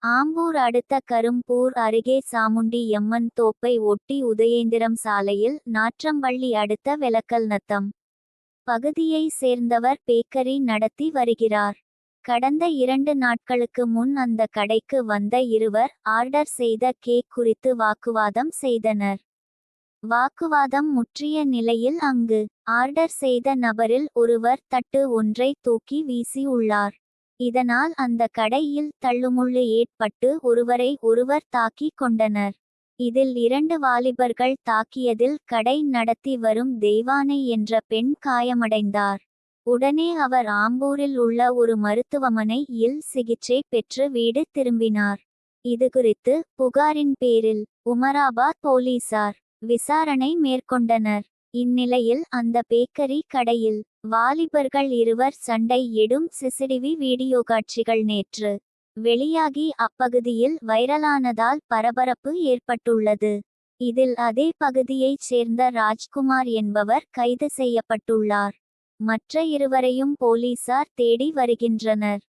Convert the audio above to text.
ஆம்பூர் அடுத்த கரும்பூர் அருகே சாமுண்டி எம்மன் தோப்பை ஒட்டி உதயேந்திரம் சாலையில் நாற்றம்பள்ளி அடுத்த வெலக்கல்நத்தம் பகுதியை சேர்ந்தவர் பேக்கரி நடத்தி வருகிறார். கடந்த 2 நாட்களுக்கு முன் அந்த கடைக்கு வந்த இருவர் ஆர்டர் செய்த கேக் குறித்து வாக்குவாதம் செய்தனர். வாக்குவாதம் முற்றிய நிலையில் அங்கு ஆர்டர் செய்த நபரில் ஒருவர் தட்டு ஒன்றை தூக்கி வீசி உள்ளார். இதனால் அந்த கடையில் தள்ளுமுள்ளு ஏற்பட்டு ஒருவரை ஒருவர் தாக்கிக் கொண்டனர். இதில் 2 வாலிபர்கள் தாக்கியதில் கடை நடத்தி வரும் தெய்வானை என்ற பெண் காயமடைந்தார். உடனே அவர் ஆம்பூரில் உள்ள ஒரு மருத்துவமனையில் சிகிச்சை பெற்று வீடு திரும்பினார். இதுகுறித்து புகாரின் பேரில் உமராபாத் போலீசார் விசாரணை மேற்கொண்டனர். இந்நிலையில் அந்த பேக்கரி கடையில் வாலிபர்கள் இருவர் சண்டை இடும் சிசிடிவி வீடியோ காட்சிகள் நேற்று வெளியாகி அப்பகுதியில் வைரலானதால் பரபரப்பு ஏற்பட்டுள்ளது. இதில் அதே பகுதியைச் சேர்ந்த ராஜ்குமார் என்பவர் கைது செய்யப்பட்டுள்ளார். மற்ற இருவரையும் போலீசார் தேடி வருகின்றனர்.